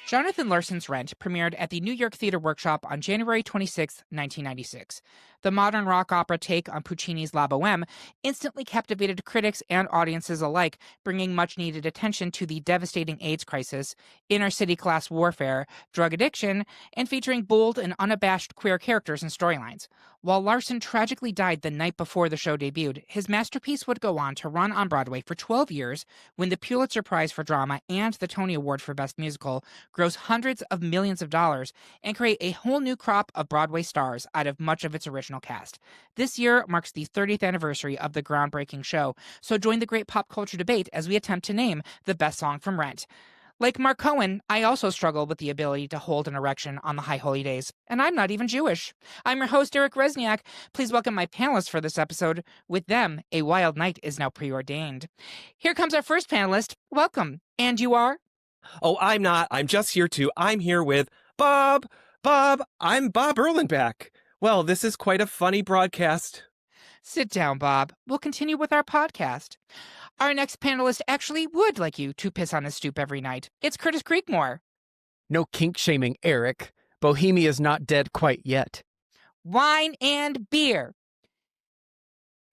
Jonathan Larson's Rent premiered at the New York Theatre Workshop on January 26, 1996. The modern rock opera take on Puccini's La Bohème instantly captivated critics and audiences alike, bringing much-needed attention to the devastating AIDS crisis, inner-city class warfare, drug addiction, and featuring bold and unabashed queer characters and storylines. While Larson tragically died the night before the show debuted, his masterpiece would go on to run on Broadway for 12 years, win the Pulitzer Prize for Drama and the Tony Award for Best Musical, gross hundreds of millions of dollars, and create a whole new crop of Broadway stars out of much of its original cast. This year marks the 30th anniversary of the groundbreaking show, so join the great pop culture debate as we attempt to name the best song from Rent. Like Mark Cohen, I also struggle with the ability to hold an erection on the high holy days, and I'm not even Jewish. I'm your host, Eric Rezsnyak. Please welcome my panelists for this episode. With them, A Wild Night is now preordained. Here comes our first panelist. Welcome. And you are? Oh, I'm not. I'm just here too. I'm here with Bob. I'm Bob Erlenback. Well, this is quite a funny broadcast. Sit down, Bob. We'll continue with our podcast. Our next panelist actually would like you to piss on his stoop every night. It's Curtis Creekmore. No kink-shaming, Eric. Bohemia's not dead quite yet. Wine and beer.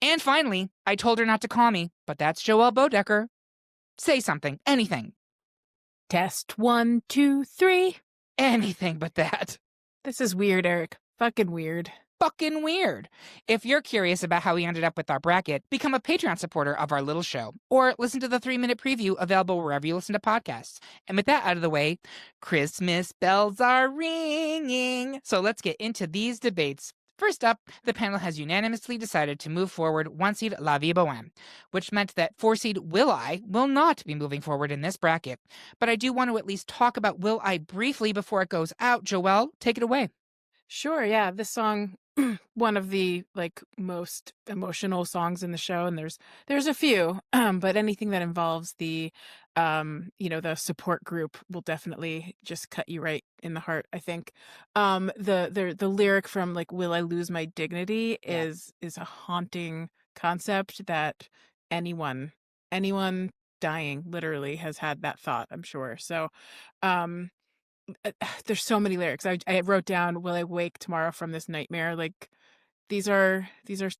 And finally, I told her not to call me, but that's Joelle Boedecker. Say something. Anything. Test 1, 2, 3. Anything but that. This is weird, Eric. Fucking weird. Fucking weird. If you're curious about how we ended up with our bracket, become a Patreon supporter of our little show, or listen to the 3-minute preview available wherever you listen to podcasts. And with that out of the way, Christmas bells are ringing. So let's get into these debates. First up, the panel has unanimously decided to move forward 1-seed La Vie Bohème, which meant that 4-seed Will I will not be moving forward in this bracket. But I do want to at least talk about Will I briefly before it goes out. Joelle, take it away. Sure, yeah. This song, one of the most emotional songs in the show, and there's a few, but anything that involves the the support group will definitely just cut you right in the heart, I think. The lyric from Will I Lose My Dignity is a haunting concept that anyone dying literally has had that thought, I'm sure. So there's so many lyrics. I wrote down, will I wake tomorrow from this nightmare? These are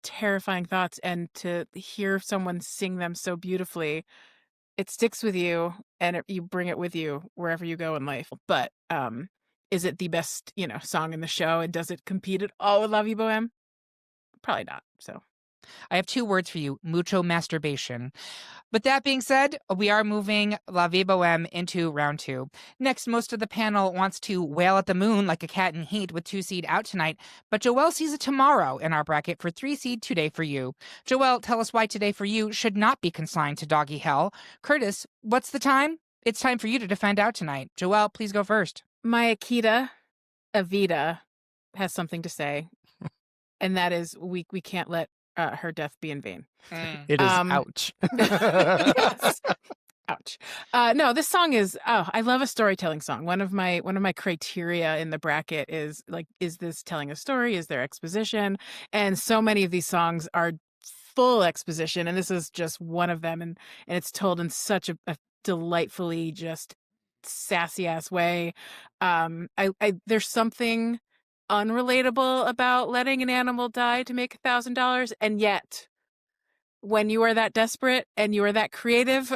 terrifying thoughts, and to hear someone sing them so beautifully, it sticks with you, and you bring it with you wherever you go in life. But is it the best song in the show, and does it compete at all with La Vie Bohème? Probably not. So I have 2 words for you: mucho masturbation. But that being said, we are moving La Vie Bohème into round 2. Next, most of the panel wants to wail at the moon like a cat in heat with 2-seed out tonight, but Joelle sees it tomorrow in our bracket for 3-seed Today for You. Joelle, tell us why Today for You should not be consigned to doggy hell. Curtis, what's the time? It's time for you to defend out tonight. Joelle, please go first. My Akita, Evita, has something to say, and that is we can't let her death be in vain. It is ouch. Yes. Ouch. No, this song is, I love a storytelling song. One of my criteria in the bracket is is this telling a story? Is there exposition? And so many of these songs are full exposition, and this is just one of them. And it's told in such a delightfully just sassy ass way. There's something unrelatable about letting an animal die to make $1,000, and yet when you are that desperate and you are that creative,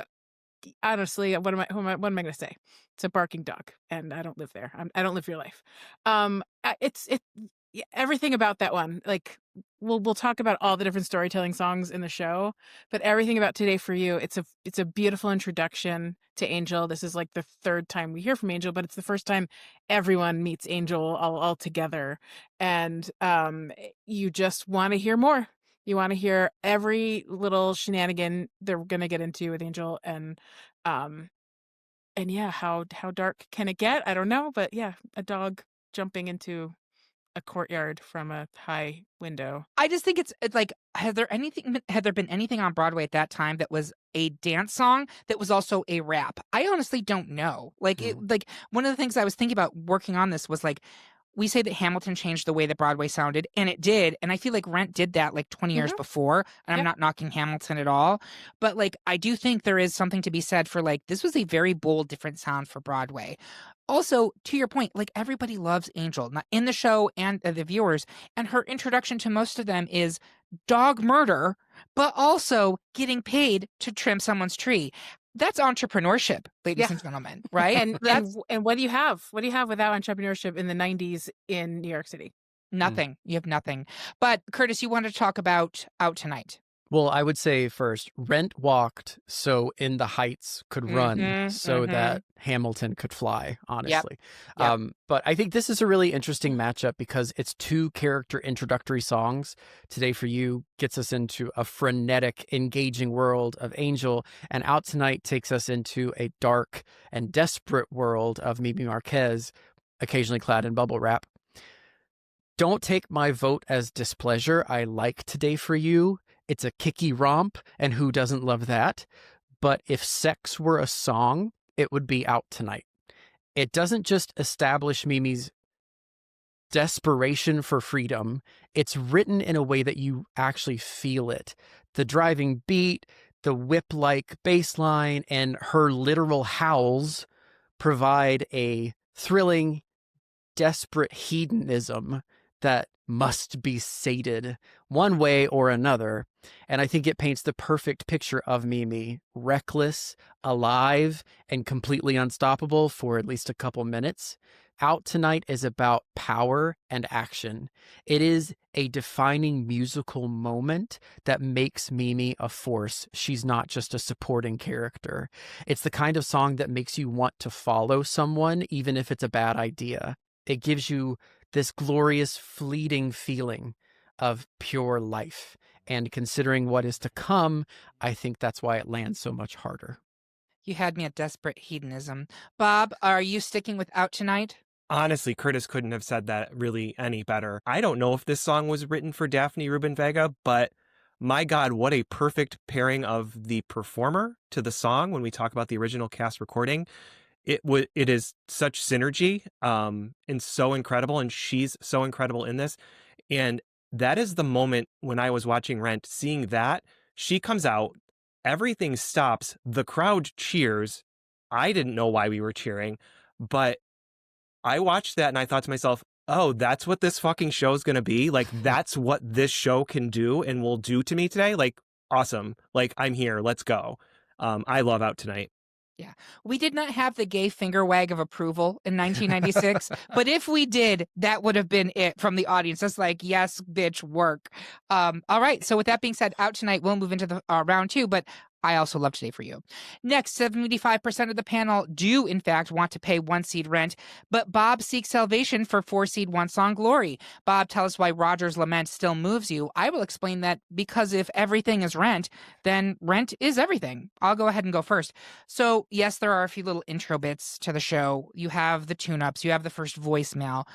honestly, what am I going to say? It's a barking dog, and I don't live there. I don't live your life. Everything about that one, we'll talk about all the different storytelling songs in the show, but everything about Today for You, it's a beautiful introduction to Angel. This is the 3rd time we hear from Angel, but it's the first time everyone meets Angel all together, and you just want to hear more. You want to hear every little shenanigan they're gonna get into with Angel, and yeah, how dark can it get? I don't know, but yeah, a dog jumping into a courtyard from a high window. I just think it's had there been anything on Broadway at that time that was a dance song that was also a rap? I honestly don't know. One of the things I was thinking about working on this was we say that Hamilton changed the way that Broadway sounded, and it did. And I feel like Rent did that 20 years before. And I'm not knocking Hamilton at all. But I do think there is something to be said for this was a very bold, different sound for Broadway. Also, to your point, like everybody loves Angel in the show and the viewers, and her introduction to most of them is dog murder, but also getting paid to trim someone's tree. That's entrepreneurship, ladies Yeah. and gentlemen, right? And what do you have? What do you have without entrepreneurship in the 90s in New York City? Nothing. You have nothing. But Curtis, you wanted to talk about Out Tonight. Well, I would say first, Rent walked so In the Heights could run, so that Hamilton could fly, honestly. Yep. But I think this is a really interesting matchup because it's two character introductory songs. Today for You gets us into a frenetic, engaging world of Angel, and Out Tonight takes us into a dark and desperate world of Mimi Marquez, occasionally clad in bubble wrap. Don't take my vote as displeasure. I like Today for You. It's a kicky romp, and who doesn't love that? But if sex were a song, it would be Out Tonight. It doesn't just establish Mimi's desperation for freedom. It's written in a way that you actually feel it. The driving beat, the whip-like bass line, and her literal howls provide a thrilling, desperate hedonism that must be sated one way or another. And I think it paints the perfect picture of Mimi, reckless, alive, and completely unstoppable for at least a couple minutes. Out Tonight is about power and action. It is a defining musical moment that makes Mimi a force. She's not just a supporting character. It's the kind of song that makes you want to follow someone, even if it's a bad idea. It gives you this glorious, fleeting feeling of pure life. And considering what is to come, I think that's why it lands so much harder. You had me at desperate hedonism. Bob, are you sticking with Out Tonight? Honestly, Curtis couldn't have said that really any better. I don't know if this song was written for Daphne Rubin Vega, but my God, what a perfect pairing of the performer to the song when we talk about the original cast recording. It is such synergy and so incredible, and she's so incredible in this. And that is the moment when I was watching Rent, seeing that she comes out, everything stops, the crowd cheers. I didn't know why we were cheering, but I watched that and I thought to myself, oh, that's what this fucking show is going to be. Like, that's what this show can do and will do to me today. Like, awesome. Like, I'm here. Let's go. I love Out Tonight. Yeah. We did not have the gay finger wag of approval in 1996, but if we did, that would have been it from the audience. That's like, yes, bitch, work. All right. So with that being said, Out Tonight, we'll move into the round two, but I also love Today for You. Next, 75% of the panel do, in fact, want to pay one-seed Rent, but Bob seeks salvation for four-seed One Song Glory. Bob, tell us why Roger's lament still moves you. I will explain that because if everything is Rent, then Rent is everything. I'll go ahead and go first. So, yes, there are a few little intro bits to the show. You have the tune-ups. You have the first voicemail.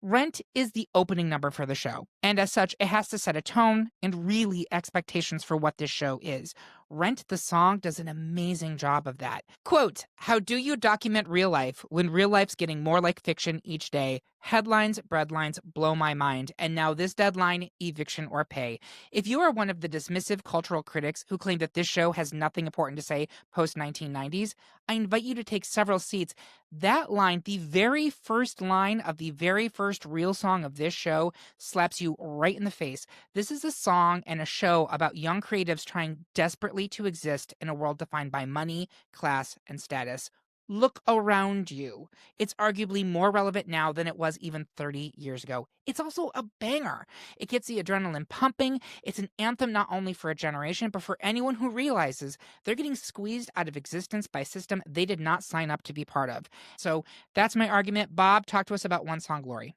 Rent is the opening number for the show, and as such, it has to set a tone and really expectations for what this show is. Rent the song does an amazing job of that. Quote, how do you document real life when real life's getting more like fiction each day? Headlines, breadlines blow my mind, and now this deadline, eviction or pay. If you are one of the dismissive cultural critics who claim that this show has nothing important to say post-1990s, I invite you to take several seats. That line, the very first line of the very first real song of this show, slaps you right in the face. This is a song and a show about young creatives trying desperately to exist in a world defined by money, class, and status. Look around you. It's arguably more relevant now than it was even 30 years ago. It's also a banger. It gets the adrenaline pumping. It's an anthem not only for a generation, but for anyone who realizes they're getting squeezed out of existence by a system they did not sign up to be part of. So that's my argument. Bob, talk to us about One Song Glory.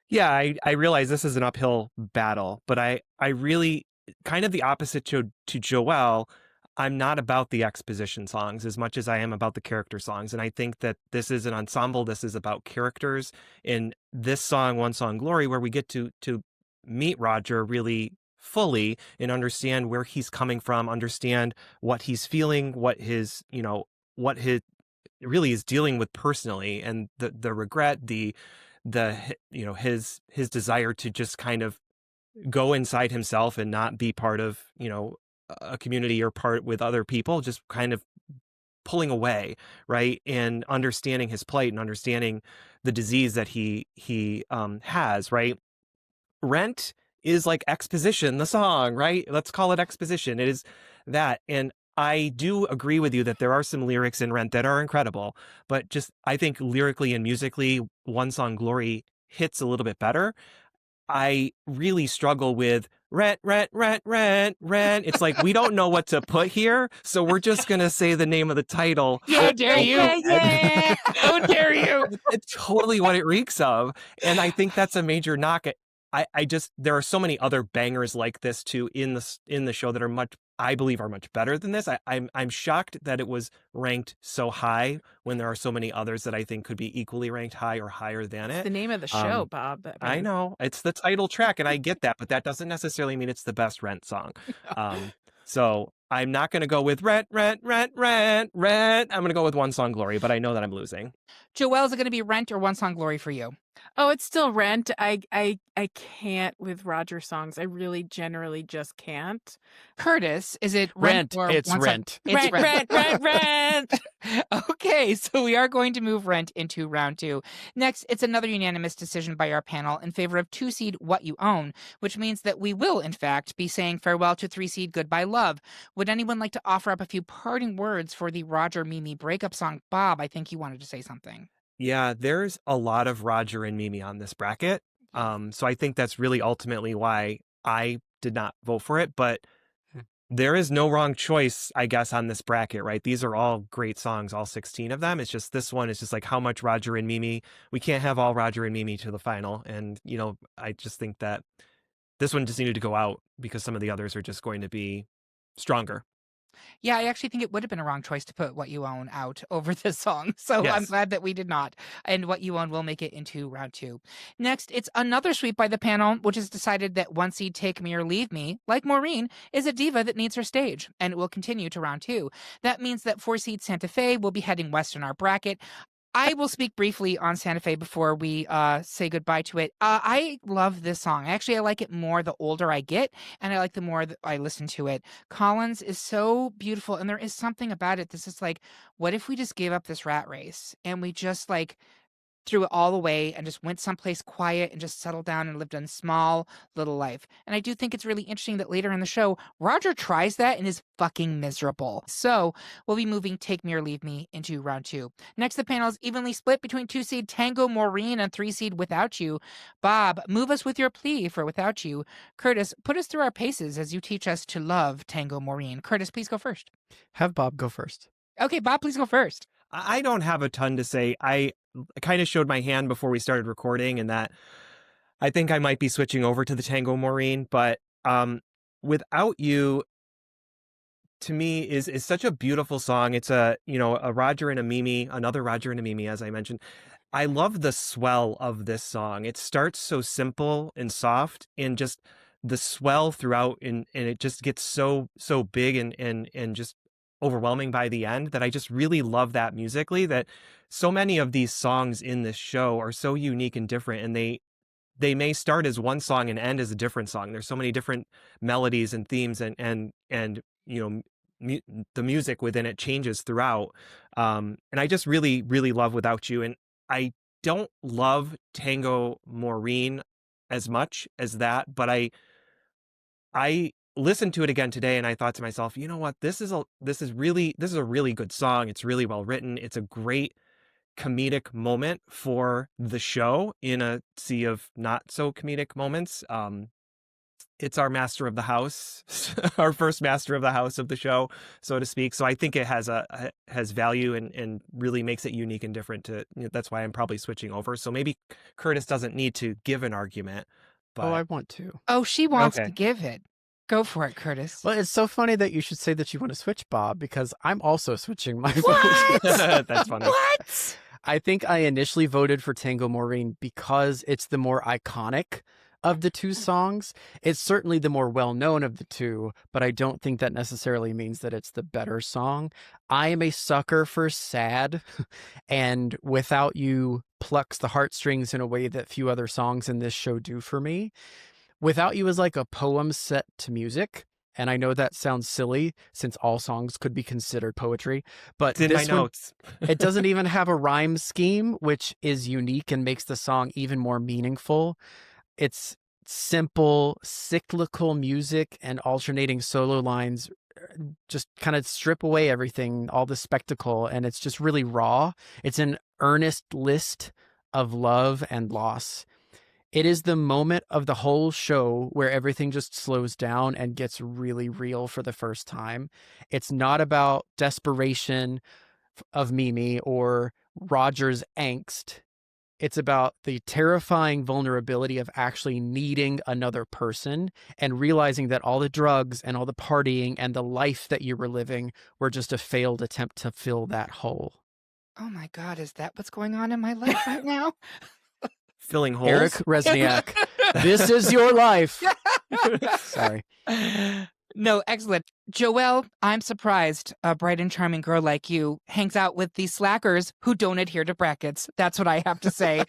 Yeah, I realize this is an uphill battle, but I really, kind of the opposite to Joelle, I'm not about the exposition songs as much as I am about the character songs. And I think that this is an ensemble. This is about characters. In this song, One Song Glory, where we get to meet Roger really fully and understand where he's coming from, understand what he's feeling, what his really is dealing with personally, and the regret, the his desire to just kind of go inside himself and not be part of, a community or part with other people, just kind of pulling away, right? And understanding his plight and understanding the disease that he has, right? Rent is like exposition, the song, right? Let's call it exposition. It is that. And I do agree with you that there are some lyrics in Rent that are incredible, but just I think lyrically and musically, One Song Glory hits a little bit better. I really struggle with rent, rent, rent, rent, rent. It's like we don't know what to put here, so we're just gonna say the name of the title. How dare you? Yeah. How dare you? It's totally what it reeks of, and I think that's a major knock. I just there are so many other bangers like this too in the show that are much, I believe, are much better than this. I'm shocked that it was ranked so high when there are so many others that I think could be equally ranked high or higher than It's it. the name of the show, Bob. I know it's the title track, and I get that, but that doesn't necessarily mean it's the best Rent song. So I'm not going to go with rent, rent, rent, rent, rent. I'm going to go with One Song Glory, but I know that I'm losing. Joelle, is it going to be Rent or One Song Glory for you? Oh, it's still Rent. I can't with Roger songs. I really generally just can't. Curtis, is it Rent. or It's One Song- Rent. It's Rent. Okay, so we are going to move Rent into round 2. Next, it's another unanimous decision by our panel in favor of 2-seed What You Own, which means that we will, in fact, be saying farewell to 3-seed Goodbye Love. Would anyone like to offer up a few parting words for the Roger Mimi breakup song? Bob, I think you wanted to say something. Yeah, there's a lot of Roger and Mimi on this bracket. So I think that's really ultimately why I did not vote for it. But there is no wrong choice, I guess, on this bracket, right? These are all great songs, all 16 of them. It's just this one is just like how much Roger and Mimi. We can't have all Roger and Mimi to the final. And, I just think that this one just needed to go out because some of the others are just going to be stronger. Yeah, I actually think it would have been a wrong choice to put What You Own out over this song. So Yes. I'm glad that we did not. And What You Own will make it into round 2. Next, it's another sweep by the panel, which has decided that 1-seed Take Me or Leave Me, like Maureen, is a diva that needs her stage, and it will continue to round 2. That means that 4-seed Santa Fe will be heading west in our bracket. I will speak briefly on Santa Fe before we say goodbye to it. I love this song. Actually, I like it more the older I get, and I like the more that I listen to it. Collins is so beautiful, and there is something about it. This is like, what if we just gave up this rat race and we just threw it all away and just went someplace quiet and just settled down and lived a small little life. And I do think it's really interesting that later in the show, Roger tries that and is fucking miserable. So we'll be moving Take Me or Leave Me into round 2. Next, the panel is evenly split between 2-seed Tango Maureen and 3-seed Without You. Bob, move us with your plea for Without You. Curtis, put us through our paces as you teach us to love Tango Maureen. Curtis, please go first. Have Bob go first. Okay, Bob, please go first. I don't have a ton to say. I kind of showed my hand before we started recording, and that I think I might be switching over to the Tango Maureen, but Without You, to me, is such a beautiful song. It's a Roger and a Mimi, another Roger and a Mimi, as I mentioned. I love the swell of this song. It starts so simple and soft, and just the swell throughout, and it just gets so big and just overwhelming by the end, that I just really love that musically. That so many of these songs in this show are so unique and different, and they may start as one song and end as a different song. There's so many different melodies and themes, and the music within it changes throughout. And I just really, really love Without You. And I don't love Tango Maureen as much as that, but I listened to it again today, and I thought to myself, you know what, this is a really good song. It's really well written. It's a great comedic moment for the show in a sea of not so comedic moments. It's our master of the house, our first master of the house of the show, so to speak. So I think it has value and really makes it unique and different. That's why I'm probably switching over. So maybe Curtis doesn't need to give an argument. But Oh, I want to. Oh, she wants Okay. to give it. Go for it, Curtis. Well, it's so funny that you should say that you want to switch, Bob, because I'm also switching my vote. What? That's funny. What? I think I initially voted for Tango Maureen because it's the more iconic of the two songs. It's certainly the more well-known of the two, but I don't think that necessarily means that it's the better song. I am a sucker for sad, and Without You plucks the heartstrings in a way that few other songs in this show do for me. Without You is like a poem set to music. And I know that sounds silly since all songs could be considered poetry, but It's in my this one, notes. it doesn't even have a rhyme scheme, which is unique and makes the song even more meaningful. It's simple, cyclical music and alternating solo lines just kind of strip away everything, all the spectacle, and it's just really raw. It's an earnest list of love and loss. It is the moment of the whole show where everything just slows down and gets really real for the first time. It's not about desperation of Mimi or Roger's angst. It's about the terrifying vulnerability of actually needing another person and realizing that all the drugs and all the partying and the life that you were living were just a failed attempt to fill that hole. Oh my God, is that what's going on in my life right now? Filling holes. Eric Rezsnyak, this is your life. Sorry. No, excellent. Joelle, I'm surprised a bright and charming girl like you hangs out with these slackers who don't adhere to brackets. That's what I have to say.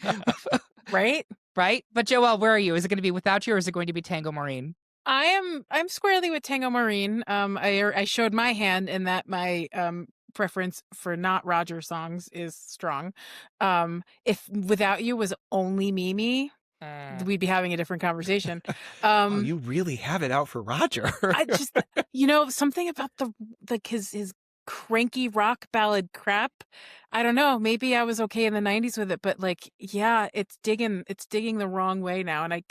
Right? Right? But Joelle, where are you? Is it going to be without you or is it going to be Tango Marine? I'm squarely with Tango Marine. I showed my hand in that my preference for not Roger songs is strong. If Without You was only Mimi, we'd be having a different conversation. Oh, you really have it out for Roger. I just, something about his cranky rock ballad crap. I don't know. Maybe I was okay in the 90s with it, but yeah, it's digging the wrong way now, and I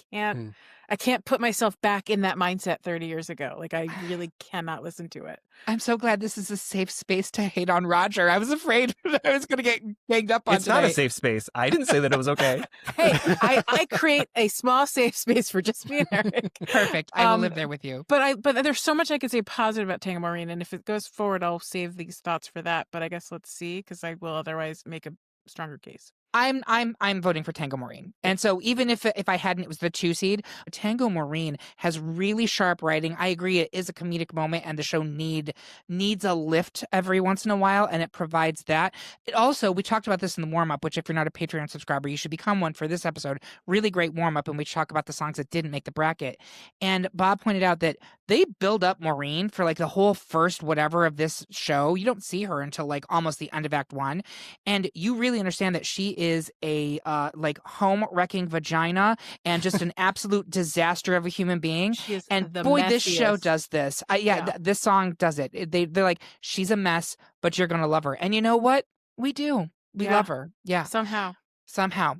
can't put myself back in that mindset 30 years ago. I really cannot listen to it. I'm so glad this is a safe space to hate on Roger. I was afraid I was going to get ganged up on It's not a today. safe space. I didn't say that it was okay. Hey, I create a small safe space for just me and Eric. Perfect. I will live there with you. But there's so much I could say positive about Tango Marine, and if it goes forward, I'll save these thoughts for that. But I guess let's see, because I will otherwise make a stronger case. I'm voting for Tango Marine. And so even if I hadn't, it was the 2 seed. Tango Marine has really sharp writing. I agree it is a comedic moment and the show needs a lift every once in a while, and it provides that. It also, we talked about this in the warm-up, which if you're not a Patreon subscriber, you should become one for this episode. Really great warm-up, and we talk about the songs that didn't make the bracket. And Bob pointed out that they build up Maureen for the whole first whatever of this show. You don't see her until almost the end of Act 1. And you really understand that she is a home-wrecking vagina and just an absolute disaster of a human being. She is And the boy, this show messiest. does this. Yeah. This song does it. They're like, she's a mess, but you're going to love her. And you know what? We do. We Yeah. love her. Yeah. Somehow.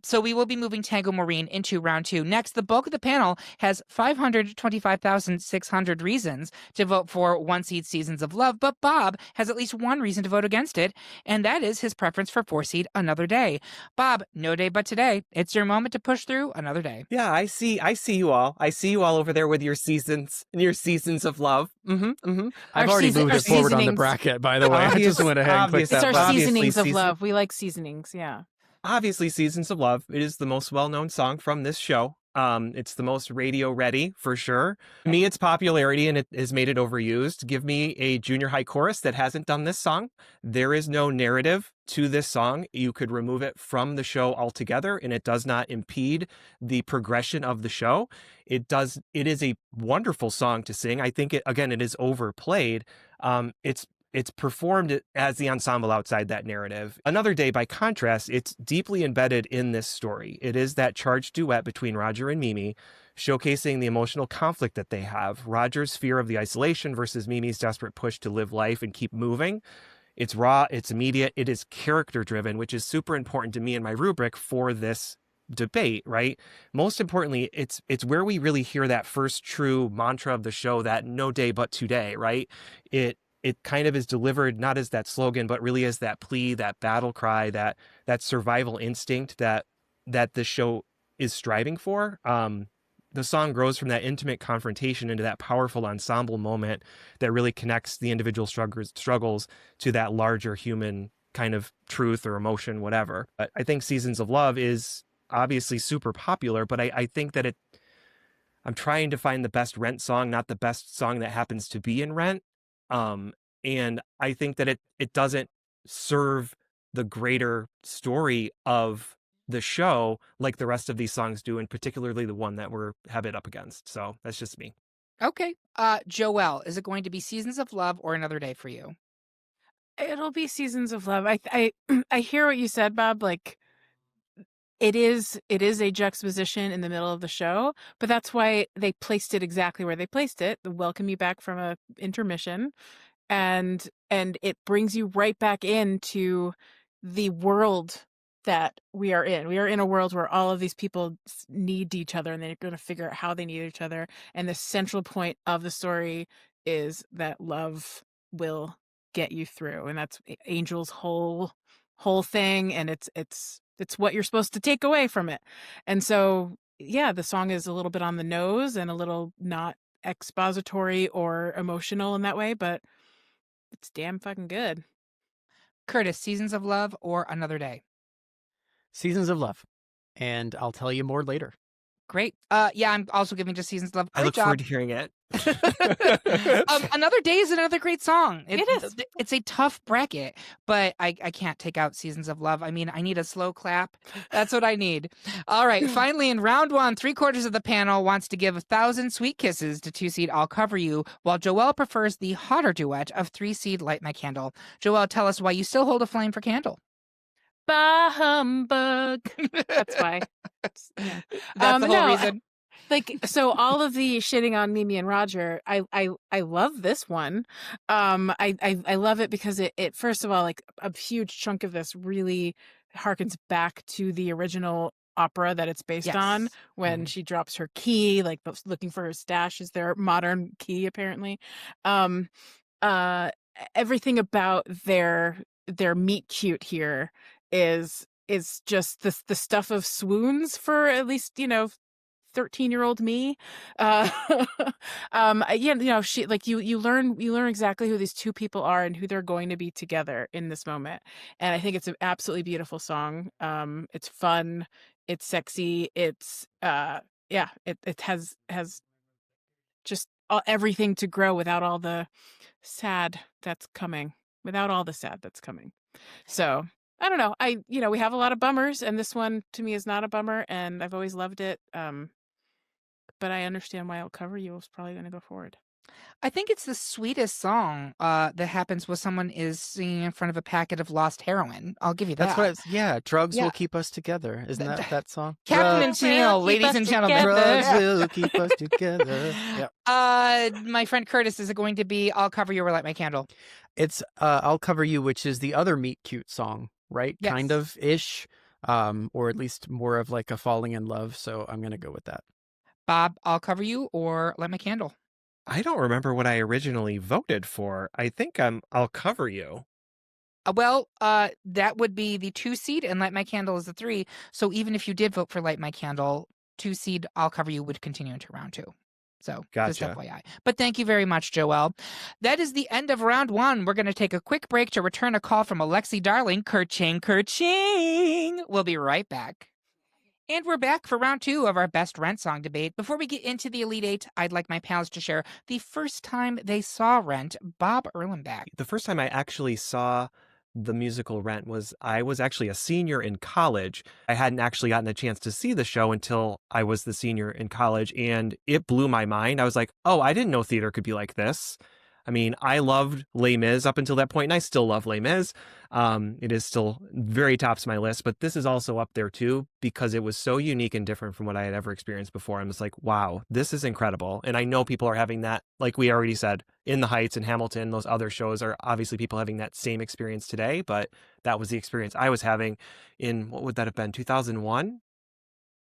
So we will be moving Tango Marine into round 2. Next, the bulk of the panel has 525,600 reasons to vote for 1 seed Seasons of Love, but Bob has at least one reason to vote against it, and that is his preference for 4 seed Another Day. Bob, no day but today. It's your moment to push through another day. Yeah, I see you all. I see you all over there with your seasons and your seasons of love. I've already moved it forward on the seasonings. bracket, by the way. I just went ahead and clicked It's that our button. seasonings of Obviously, love. We like seasonings, yeah. Obviously, Seasons of Love. It is the most well-known song from this show. It's the most radio ready for sure. To me, its popularity and it has made it overused. Give me a junior high chorus that hasn't done this song. There is no narrative to this song. You could remove it from the show altogether, and it does not impede the progression of the show. It is a wonderful song to sing. I think it is overplayed. It's performed as the ensemble outside that narrative. Another Day, by contrast, it's deeply embedded in this story. It is that charged duet between Roger and Mimi, showcasing the emotional conflict that they have. Roger's fear of the isolation versus Mimi's desperate push to live life and keep moving. It's raw, it's immediate, it is character driven, which is super important to me in my rubric for this debate, right? Most importantly, it's where we really hear that first true mantra of the show, that no day but today, right? It kind of is delivered not as that slogan, but really as that plea, that battle cry, that survival instinct that the show is striving for. The song grows from that intimate confrontation into that powerful ensemble moment that really connects the individual struggles to that larger human kind of truth or emotion, whatever. But I think Seasons of Love is obviously super popular, but I think that I'm trying to find the best Rent song, not the best song that happens to be in Rent. And I think that it doesn't serve the greater story of the show like the rest of these songs do, and particularly the one that have it up against. So that's just me. Okay. Joelle, is it going to be Seasons of Love or Another Day for you? It'll be Seasons of Love. I I hear what you said, Bob. Like it is a juxtaposition in the middle of the show, but that's why they placed it exactly where they placed it. The welcome you back from a intermission, and it brings you right back into the world that we are in. We are in a world where all of these people need each other, and they're going to figure out how they need each other. And the central point of the story is that love will get you through, and that's Angel's whole thing. And it's what you're supposed to take away from it. And so, yeah, the song is a little bit on the nose and a little not expository or emotional in that way, but it's damn fucking good. Curtis, Seasons of Love or Another Day? Seasons of Love. And I'll tell you more later. Great. Yeah, I'm also giving to Seasons of Love. I Great look job. forward to hearing it. Another Day is another great song. It is. It's a tough bracket, but I can't take out Seasons of Love. I mean, I need a slow clap. That's what I need. All right. Finally, in round one, 3/4 of the panel wants to give 1,000 sweet kisses to 2-seed I'll Cover You, while Joelle prefers the hotter duet of 3-seed Light My Candle. Joelle, tell us why you still hold a flame for Candle. Bah humbug. That's why. That's the whole reason. Like, so all of the shitting on Mimi and Roger, I love this one. I love it because it first of all, like a huge chunk of this really harkens back to the original opera that it's based on, when she drops her key, like looking for her stash is their modern key, apparently. Everything about their meet cute here is just the stuff of swoons for at least 13-year-old me. She, like, you learn exactly who these two people are and who they're going to be together in this moment. And I think it's an absolutely beautiful song. It's fun, it's sexy, it's it has just everything to grow without all the sad that's coming. So I don't know. We have a lot of bummers, and this one to me is not a bummer, and I've always loved it. But I understand why I'll Cover You is probably going to go forward. I think it's the sweetest song that happens when someone is singing in front of a packet of lost heroin. I'll give you that. That's what drugs will keep us together. Isn't that song? Captain and Tennille, ladies and gentlemen. Drugs will keep us together. Yeah. My friend Curtis, is it going to be I'll Cover You or Light My Candle? It's I'll Cover You, which is the other meet cute song, right? Yes. Kind of ish. Or at least more of like a falling in love. So I'm going to go with that. Bob, I'll Cover You or Light My Candle? I don't remember what I originally voted for. I think I'll Cover You. That would be the 2-seed, and Light My Candle is the 3. So even if you did vote for Light My Candle, 2-seed I'll Cover You would continue into round 2. So just Gotcha. FYI. But thank you very much, Joelle. That is the end of round 1. We're going to take a quick break to return a call from Alexi Darling. Kerching, kerching. We'll be right back. And we're back for round 2 of our best Rent song debate. Before we get into the Elite 8, I'd like my pals to share the first time they saw Rent. Bob Erlenback. The first time I actually saw the musical Rent I was actually a senior in college. I hadn't actually gotten a chance to see the show until I was the senior in college, and it blew my mind. I was like, oh, I didn't know theater could be like this. I mean, I loved Les Mis up until that point, and I still love Les Mis. It is still very tops my list, but this is also up there too, because it was so unique and different from what I had ever experienced before. I'm just like, wow, this is incredible. And I know people are having that, like we already said, In the Heights and Hamilton, those other shows are obviously people having that same experience today, but that was the experience I was having in, what would that have been, 2001?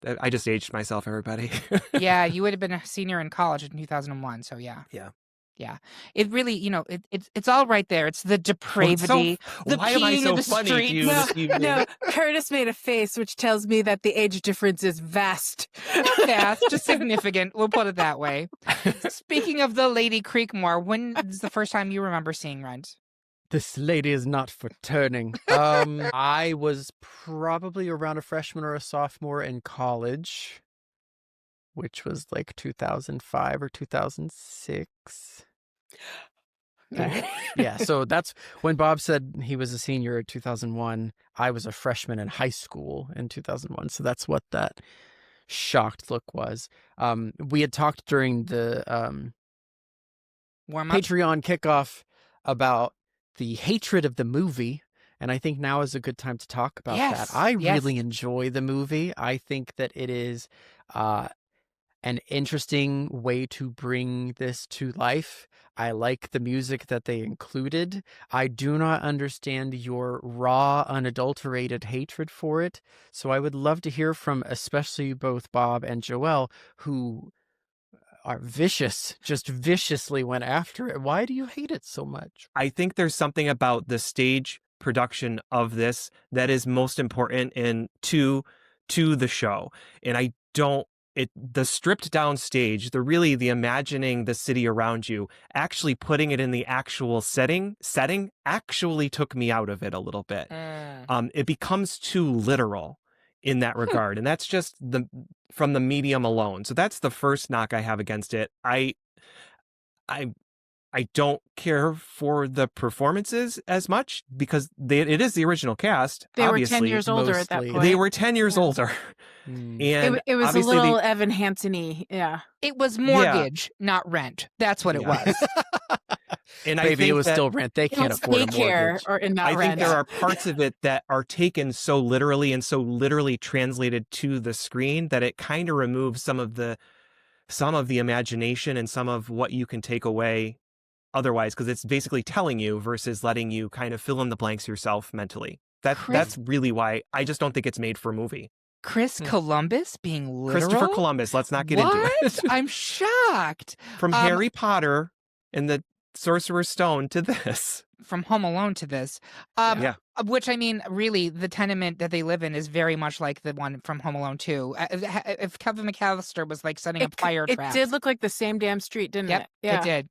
I just aged myself, everybody. Yeah, you would have been a senior in college in 2001, so yeah. Yeah, it really, it's all right there. It's the depravity, the why am I peeing so of the funny to you streets. this evening? No, Curtis made a face which tells me that the age difference is vast. Fast, just significant. We'll put it that way. Speaking of the Lady Creekmore, when is the first time you remember seeing Rent? This lady is not for turning. I was probably around a freshman or a sophomore in college, which was like 2005 or 2006. Yeah, so that's when Bob said he was a senior in 2001. I was a freshman in high school in 2001. So that's what that shocked look was. We had talked during the Warm up. Patreon kickoff about the hatred of the movie. And I think now is a good time to talk about Yes, that. I yes. really enjoy the movie. I think that it is an interesting way to bring this to life. I like the music that they included. I do not understand your raw, unadulterated hatred for it. So I would love to hear from especially both Bob and Joelle, who are vicious, just viciously went after it. Why do you hate it so much? I think there's something about the stage production of this that is most important to the show. And I don't the stripped down stage, the imagining the city around you, actually putting it in the actual setting actually took me out of it a little bit. It becomes too literal in that regard. And that's just from the medium alone. So that's the first knock I have against it. I don't care for the performances as much because it is the original cast. They obviously. were 10 years older at that mostly. point. They were 10 years older. And it was a obviously little Evan Hansen-y, yeah. It was mortgage, not rent. That's what it was. And I Maybe think it was that, still rent. They can't afford a daycare mortgage. or not I rent. think there are parts of it that are taken so literally and so literally translated to the screen that it kind of removes some of the imagination and some of what you can take away otherwise, because it's basically telling you versus letting you kind of fill in the blanks yourself mentally. That's really why I just don't think it's made for a movie. Chris Columbus being literal? Christopher Columbus, let's not get into it. I'm shocked. From Harry Potter and the Sorcerer's Stone to this. From Home Alone to this. Which, I mean, really, the tenement that they live in is very much like the one from Home Alone 2. If Kevin McAllister was like setting up fire traps. It did look like the same damn street, didn't it? It did.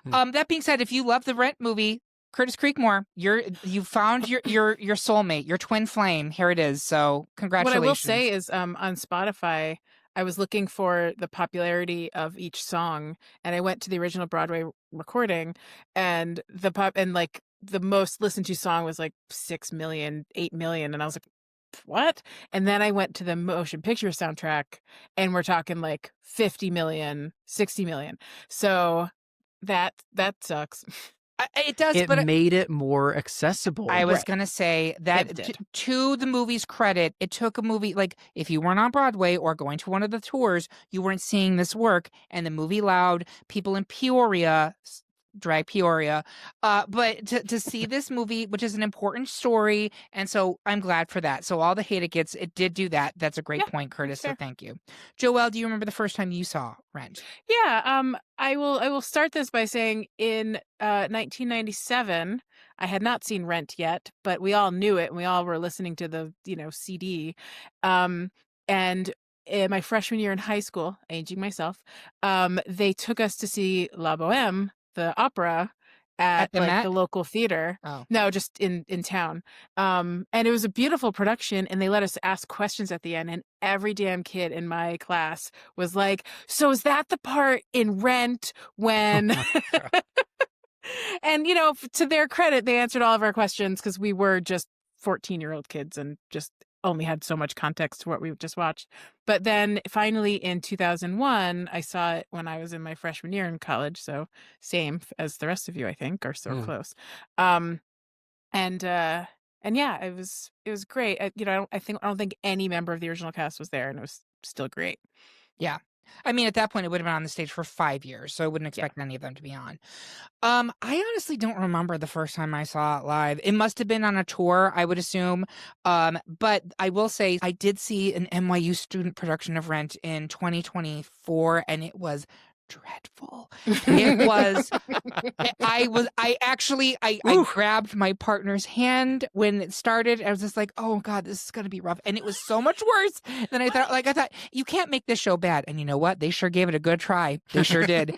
That being said, if you love the Rent movie, Curtis Creekmore, you found your soulmate, your twin flame. Here it is. So congratulations. What I will say is on Spotify, I was looking for the popularity of each song, and I went to the original Broadway recording, and the most listened to song was like 6 million, 8 million, and I was like, what? And then I went to the motion picture soundtrack, and we're talking like 50 million, 60 million. So that sucks. It does, it but made it more accessible. I was going to say that to the movie's credit, it took a movie, like if you weren't on Broadway or going to one of the tours, you weren't seeing this work, and the movie allowed people in Peoria, drag Peoria, but to see this movie, which is an important story, and so I'm glad for that. So all the hate it gets, it did do that. That's a great point, Curtis, so thank you. Joelle, do you remember the first time you saw Rent? Yeah, I will start this by saying in 1997, I had not seen Rent yet, but we all knew it, and we all were listening to the CD. And in my freshman year in high school, aging myself, they took us to see La Boheme, the opera, at the local theater. Oh. No, just in town. And it was a beautiful production, and they let us ask questions at the end, and every damn kid in my class was like, so is that the part in Rent when and to their credit, they answered all of our questions because we were just 14-year-old kids and just only had so much context to what we just watched. But then finally in 2001, I saw it when I was in my freshman year in college. So same as the rest of you, I think, or so close. And yeah, it was great. I don't think any member of the original cast was there, and it was still great. Yeah. I mean, at that point, it would have been on the stage for 5 years, so I wouldn't expect any of them to be on. I honestly don't remember the first time I saw it live. It must have been on a tour, I would assume. But I will say I did see an NYU student production of Rent in 2024, and it was dreadful. It was. I grabbed my partner's hand when it started. I was just like, oh God, this is going to be rough. And it was so much worse than I thought. Like, I thought, you can't make this show bad. And you know what? They sure gave it a good try. They sure did.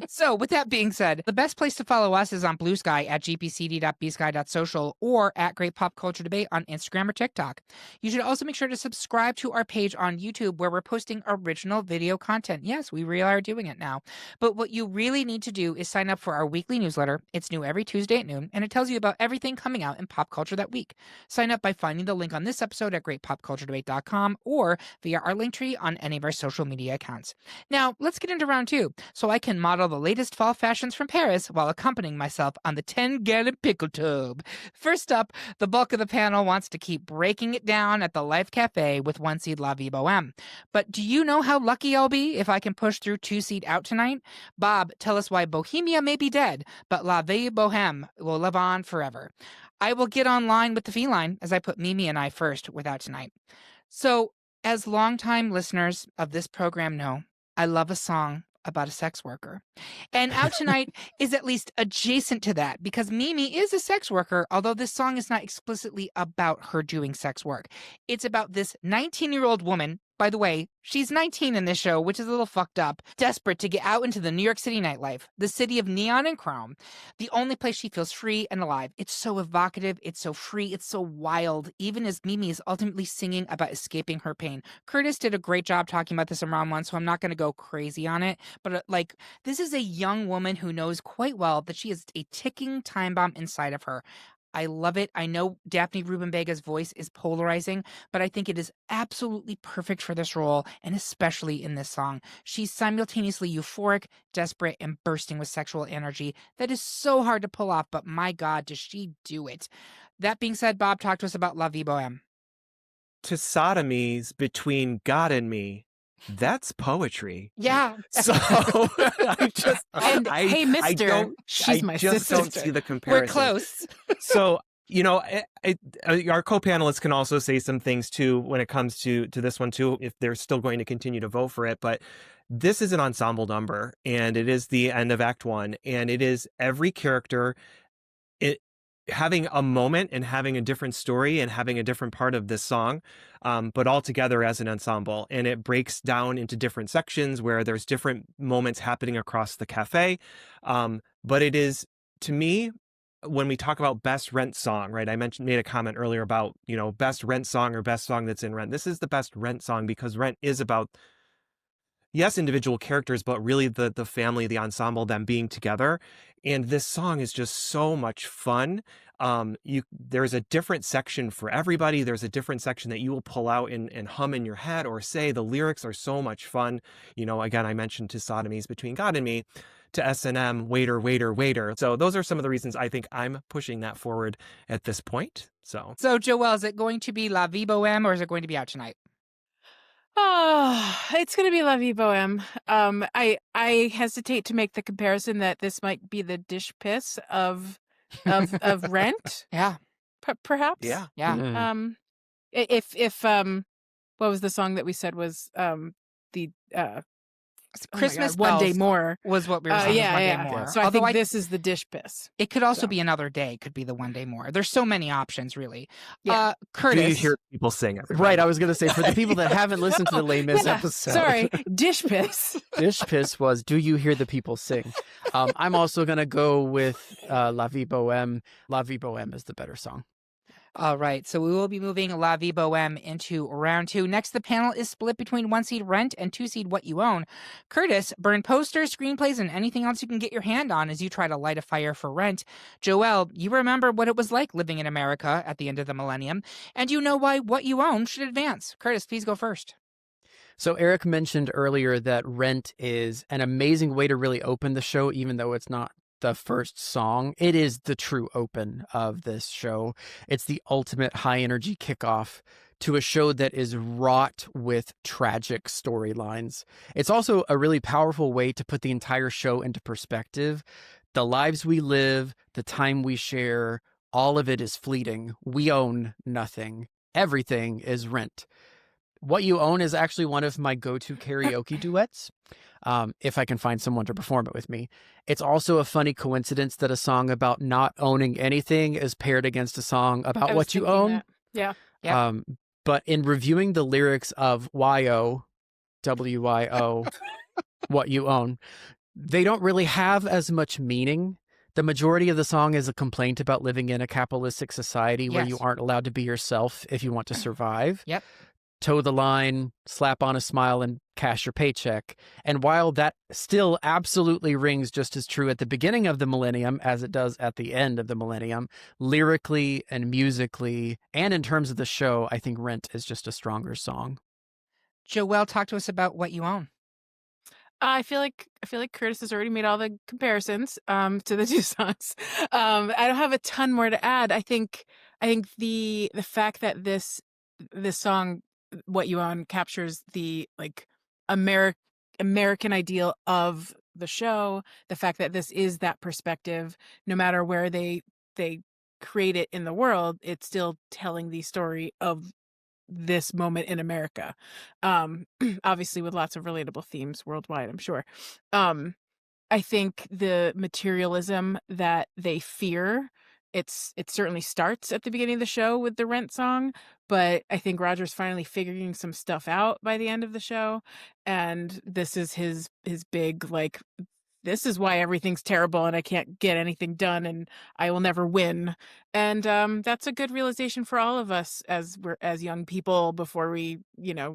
So with that being said, the best place to follow us is on Blue Sky at gpcd.bsky.social or at Great Pop Culture Debate on Instagram or TikTok. You should also make sure to subscribe to our page on YouTube where we're posting original video content. Yes, we really are doing it. it now. But what you really need to do is sign up for our weekly newsletter. It's new every Tuesday at noon, and it tells you about everything coming out in pop culture that week. Sign up by finding the link on this episode at greatpopculturedebate.com or via our link tree on any of our social media accounts. Now, let's get into round 2, so I can model the latest fall fashions from Paris while accompanying myself on the 10-gallon pickle tub. First up, the bulk of the panel wants to keep breaking it down at the Life Cafe with 1 seed La Vie Boheme. But do you know how lucky I'll be if I can push through 2 seed Out tonight? Bob, tell us why Bohemia may be dead, but La Vie Boheme will live on forever. I will get online with the feline as I put Mimi and I first with Out tonight. So, as longtime listeners of this program know, I love a song about a sex worker. And Out Tonight is at least adjacent to that because Mimi is a sex worker, although this song is not explicitly about her doing sex work. It's about this 19-year-old woman. By the way, she's 19 in this show, which is a little fucked up, desperate to get out into the New York City nightlife, the city of neon and chrome, the only place she feels free and alive. It's so evocative, it's so free, it's so wild, even as Mimi is ultimately singing about escaping her pain. Curtis did a great job talking about this in round 1, so I'm not going to go crazy on it, but this is a young woman who knows quite well that she has a ticking time bomb inside of her. I love it. I know Daphne Rubin Vega's voice is polarizing, but I think it is absolutely perfect for this role, and especially in this song. She's simultaneously euphoric, desperate, and bursting with sexual energy. That is so hard to pull off, but my God, does she do it. That being said, Bob, talk to us about La Vie Boheme. To sodomies between God and me, that's poetry. Yeah. So hey, mister, she's my sister. I just don't see the comparison. We're close. So, our co-panelists can also say some things too when it comes to this one too, if they're still going to continue to vote for it. But this is an ensemble number, and it is the end of Act 1, and it is every character having a moment and having a different story and having a different part of this song, but all together as an ensemble. And it breaks down into different sections where there's different moments happening across the cafe. But it is, to me, when we talk about best Rent song, right? I made a comment earlier about, best Rent song or best song that's in Rent. This is the best Rent song because Rent is about, yes, individual characters, but really the family, the ensemble, them being together. And this song is just so much fun. There's a different section for everybody. There's a different section that you will pull out and hum in your head or say. The lyrics are so much fun. Again, I mentioned to sodomies between God and me, to S&M, waiter, waiter, waiter. So those are some of the reasons I think I'm pushing that forward at this point. So Joelle, is it going to be La Vie Boheme or is it going to be Out Tonight? Oh, it's going to be La Vie Boheme. I hesitate to make the comparison that this might be the dish piss of Rent. Yeah. Perhaps. yeah. If what was the song that we said was the Christmas One Day Bells More was what we were saying. One Day More. So I think this is the dish piss. It could also be Another Day. Could be the One Day More. There's so many options, really. Yeah. Curtis, Do you hear people sing? Everybody? Right, I was going to say, for the people that haven't listened to the Les Mis episode. Sorry, dish piss. Dish piss was, do you hear the people sing? I'm also going to go with La Vie Boheme. La Vie Boheme is the better song. All right, so we will be moving La Vie Boheme into round 2. Next, the panel is split between 1 seed Rent and 2 seed What You Own. Curtis, burn posters, screenplays, and anything else you can get your hand on as you try to light a fire for Rent. Joelle, you remember what it was like living in America at the end of the millennium, and you know why What You Own should advance. Curtis, please go first. So Eric mentioned earlier that Rent is an amazing way to really open the show, even though it's not the first song. It is the true open of this show. It's the ultimate high energy kickoff to a show that is wrought with tragic storylines. It's also a really powerful way to put the entire show into perspective. The lives we live, the time we share, all of it is fleeting. We own nothing. Everything is Rent. What You Own is actually one of my go-to karaoke duets, if I can find someone to perform it with me. It's also a funny coincidence that a song about not owning anything is paired against a song about what you own. That. Yeah. But in reviewing the lyrics of Y-O, W-Y-O, What You Own, they don't really have as much meaning. The majority of the song is a complaint about living in a capitalistic society where you aren't allowed to be yourself if you want to survive. Yep. toe the line, slap on a smile, and cash your paycheck. And while that still absolutely rings just as true at the beginning of the millennium as it does at the end of the millennium, lyrically and musically, and in terms of the show, I think Rent is just a stronger song. Joelle, talk to us about What You Own. I feel like Curtis has already made all the comparisons to the two songs. I don't have a ton more to add. I think the fact that this song, What You Own, captures the like American ideal of the show, the fact that this is that perspective, no matter where they create it in the world, it's still telling the story of this moment in America. Obviously with lots of relatable themes worldwide, I'm sure. I think the materialism that they fear, it certainly starts at the beginning of the show with the Rent song, but I think Roger's finally figuring some stuff out by the end of the show, and this is his big like, this is why everything's terrible and I can't get anything done and I will never win. And that's a good realization for all of us as young people before we,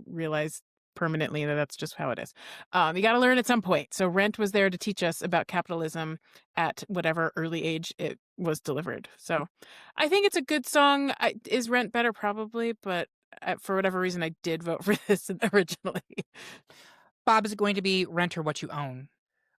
realize permanently that that's just how it is. You got to learn at some point. So Rent was there to teach us about capitalism at whatever early age it was delivered. So I think it's a good song. Is Rent better? Probably, but for whatever reason, I did vote for this originally. Bob, is it going to be Rent or What You Own?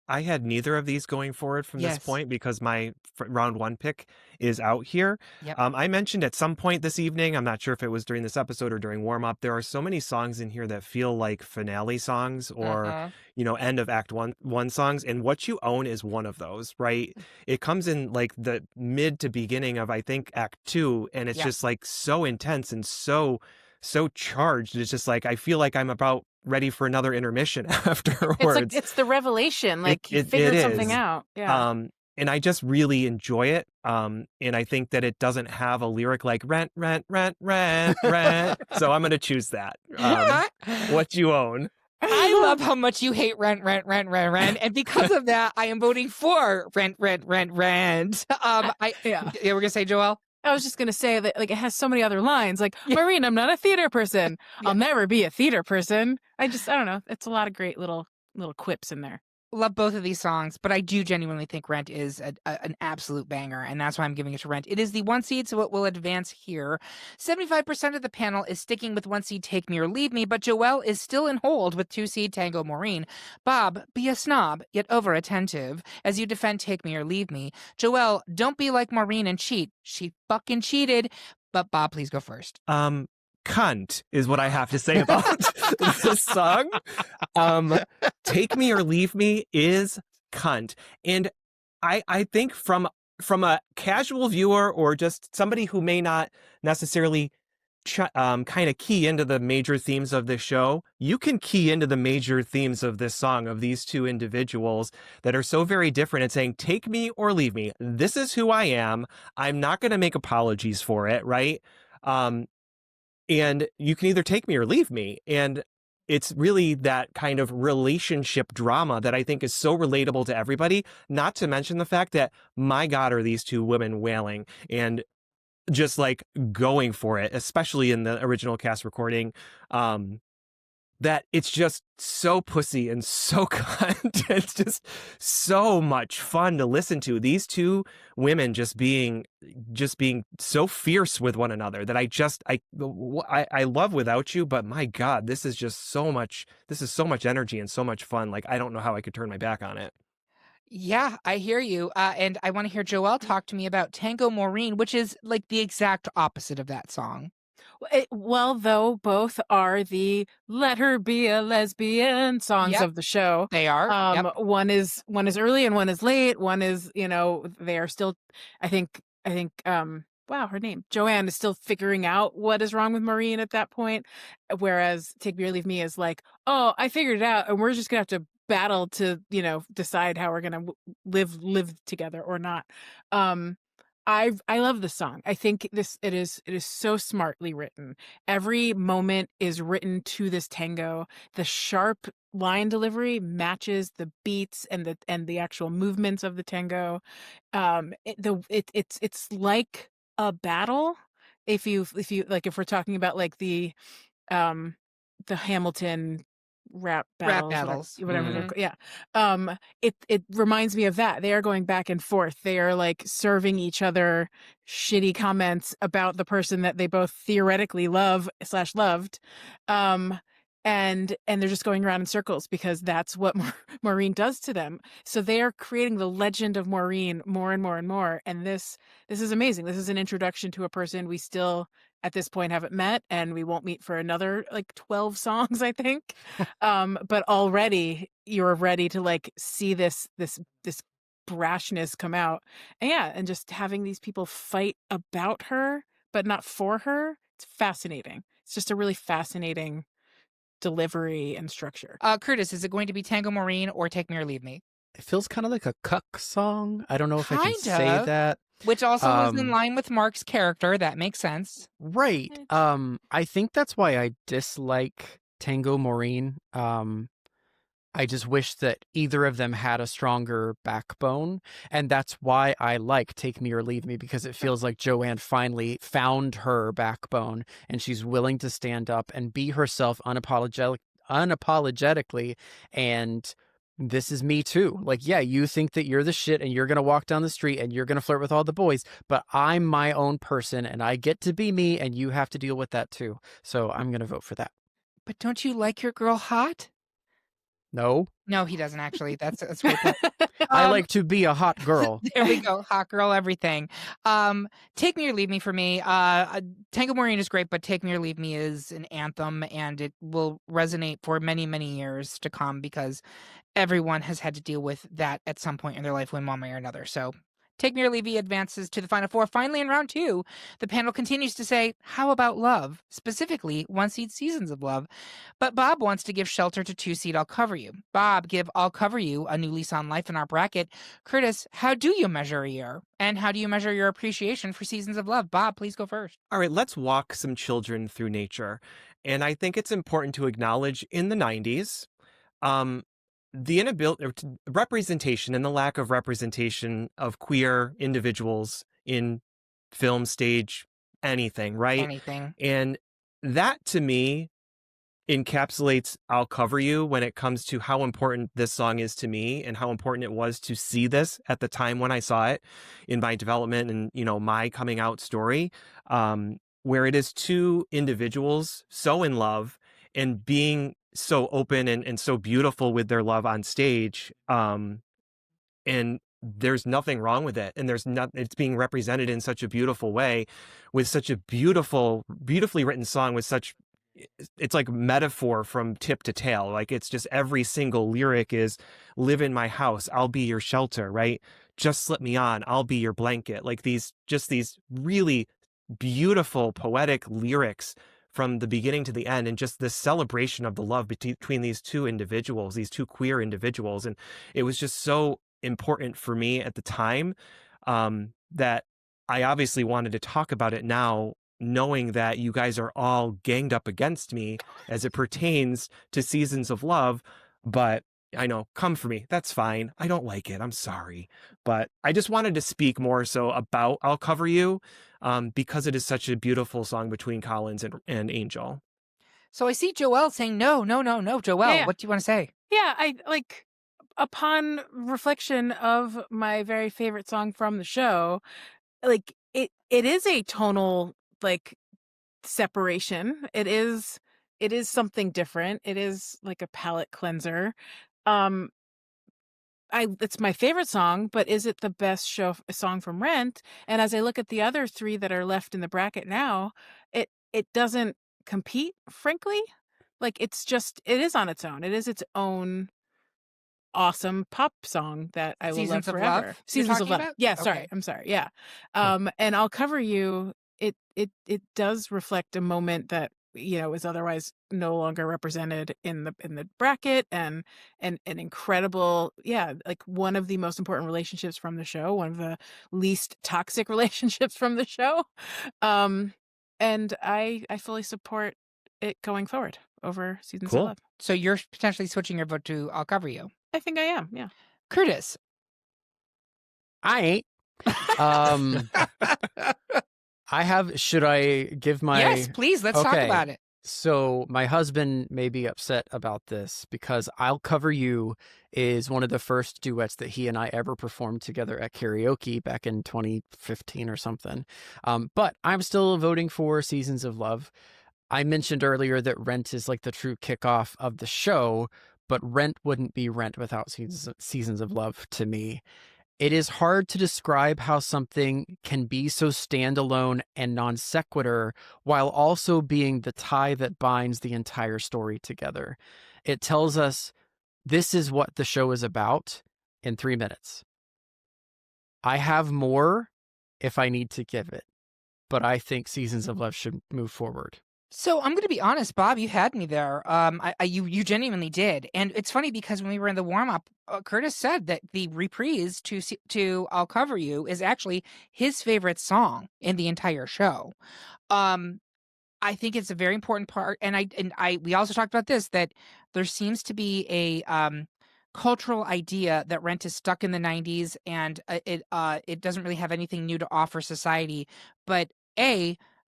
I had neither of these going forward from Yes. this point because my round one pick is out here. Yep. I mentioned at some point this evening, I'm not sure if it was during this episode or during warm up, there are so many songs in here that feel like finale songs or, end of act one songs. And What You Own is one of those, right? It comes in like the mid to beginning of, I think, act two. And it's just like so intense and so charged. It's just like, I feel like I'm about ready for another intermission afterwards. It's the revelation. Like he figured something out. Yeah. And I just really enjoy it. And I think that it doesn't have a lyric like rent, rent, rent, rent, rent. So I'm going to choose that. What You Own. I love how much you hate rent. And because of that, I am voting for rent. Yeah. We're going to say, Joelle? I was just going to say that like it has so many other lines like, Maureen, I'm not a theater person. I'll never be a theater person. I don't know. It's a lot of great little quips in there. Love both of these songs, but I do genuinely think Rent is an absolute banger, and that's why I'm giving it to Rent. It is the one seed, so it will advance here. 75% of the panel is sticking with one seed Take Me or Leave Me, but Joelle is still in hold with two seed Tango Maureen. Bob, be a snob, yet over-attentive, as you defend Take Me or Leave Me. Joelle, don't be like Maureen and cheat. She fucking cheated. But Bob, please go first. Cunt is what I have to say about this song. Take Me or Leave Me is cunt. And I think from a casual viewer or just somebody who may not necessarily kind of key into the major themes of this show, you can key into the major themes of this song of these two individuals that are so very different and saying, take me or leave me. This is who I am. I'm not going to make apologies for it, right? And you can either take me or leave me. And it's really that kind of relationship drama that I think is so relatable to everybody, not to mention the fact that, my God, are these two women wailing and just like going for it, especially in the original cast recording, that it's just so pussy and so cunt. It's just so much fun to listen to. These two women just being so fierce with one another that I love Without You, but my God, this is so much energy and so much fun. Like, I don't know how I could turn my back on it. Yeah, I hear you. And I want to hear Joelle talk to me about Tango Maureen, which is like the exact opposite of that song. Well, though, both are the Let Her Be a Lesbian songs of the show. They are. One is early and one is late. One is, they are still, I think, wow, her name, Joanne, is still figuring out what is wrong with Maureen at that point. Whereas Take Me or Leave Me is like, oh, I figured it out and we're just going to have to battle to, decide how we're going to live together or not. I love the song. I think it is so smartly written. Every moment is written to this tango. The sharp line delivery matches the beats and the actual movements of the tango. It's like a battle. If we're talking about like the the Hamilton rap battles, whatever they're Mhm. yeah. It reminds me of that. They are going back and forth. They are like serving each other shitty comments about the person that they both theoretically loved. And they're just going around in circles because that's what Maureen does to them. So they are creating the legend of Maureen more and more and more. And this is amazing. This is an introduction to a person we still at this point haven't met, and we won't meet for another like 12 songs, I think. But already you're ready to like see this brashness come out. And yeah, and just having these people fight about her, but not for her. It's fascinating. It's just a really fascinating delivery and structure. Curtis, is it going to be Tango Maureen or Take Me or Leave Me? It feels kind of like a cuck song. I don't know if I can Kind say of. that. Which also is in line with Mark's character. That makes sense. Right. I think that's why I dislike Tango Maureen. I just wish that either of them had a stronger backbone. And that's why I like Take Me or Leave Me, because it feels like Joanne finally found her backbone and she's willing to stand up and be herself unapologetically. And this is me too. Like, yeah, you think that you're the shit and you're going to walk down the street and you're going to flirt with all the boys, but I'm my own person and I get to be me and you have to deal with that too. So I'm going to vote for that. But don't you like your girl hot? No. No, he doesn't actually. That's a great point. I like to be a hot girl. There we go. Hot girl, everything. Take Me or Leave Me for me. Tango Maureen is great, but Take Me or Leave Me is an anthem, and it will resonate for many, many years to come because everyone has had to deal with that at some point in their life in one way or another. So Take Me or Leave Me advances to the final four. Finally, in round two, the panel continues to say, how about love? Specifically, one-seed Seasons of Love. But Bob wants to give shelter to two-seed I'll Cover You. Bob, give I'll Cover You a new lease on life in our bracket. Curtis, how do you measure a year? And how do you measure your appreciation for Seasons of Love? Bob, please go first. All right, let's walk some children through nature. And I think it's important to acknowledge in the 90s, the inability, representation and the lack of representation of queer individuals in film, stage, anything, right? Anything. And that to me encapsulates I'll Cover You when it comes to how important this song is to me and how important it was to see this at the time when I saw it in my development and, my coming out story, where it is two individuals so in love and being so open and so beautiful with their love on stage. And there's nothing wrong with it. And it's being represented in such a beautiful way with such a beautifully written song with it's like metaphor from tip to tail. Like it's just every single lyric is live in my house. I'll be your shelter, right? Just slip me on. I'll be your blanket. Like these really beautiful poetic lyrics from the beginning to the end, and just this celebration of the love between these two individuals, these two queer individuals. And it was just so important for me at the time, that I obviously wanted to talk about it now, knowing that you guys are all ganged up against me as it pertains to Seasons of Love. But I know, come for me. That's fine. I don't like it. I'm sorry. But I just wanted to speak more so about I'll Cover You, because it is such a beautiful song between Collins and Angel. So I see Joelle saying, no, Joelle, Yeah. what do you want to say? Yeah, I like, upon reflection of my very favorite song from the show, like it is a tonal like separation. It is something different. It is like a palate cleanser. It's my favorite song, but is it the best song from Rent? And as I look at the other three that are left in the bracket now, it doesn't compete, frankly. Like it is on its own. It is its own awesome pop song that I will Seasons love of forever. Love? Seasons of Love. About? Yeah, Okay. sorry. I'm sorry. Yeah. And I'll Cover You. It does reflect a moment that is otherwise no longer represented in the bracket, and an incredible, like one of the most important relationships from the show, one of the least toxic relationships from the show. And I fully support it going forward over Seasons Cool. of Love. So you're potentially switching your vote to I'll Cover You. I think I am. Yeah. Curtis. I ain't. Should I give my... Yes, please. Let's talk about it. So my husband may be upset about this because I'll Cover You is one of the first duets that he and I ever performed together at karaoke back in 2015 or something. But I'm still voting for Seasons of Love. I mentioned earlier that Rent is like the true kickoff of the show, but Rent wouldn't be Rent without Seasons of Love to me. It is hard to describe how something can be so standalone and non sequitur while also being the tie that binds the entire story together. It tells us this is what the show is about in 3 minutes. I have more if I need to give it, but I think Seasons of Love should move forward. So I'm going to be honest, Bob, you had me there. You genuinely did. And it's funny because when we were in the warm-up, Curtis said that the reprise to I'll Cover You is actually his favorite song in the entire show. I think it's a very important part. And we also talked about this, that there seems to be a cultural idea that Rent is stuck in the 90s and it doesn't really have anything new to offer society. But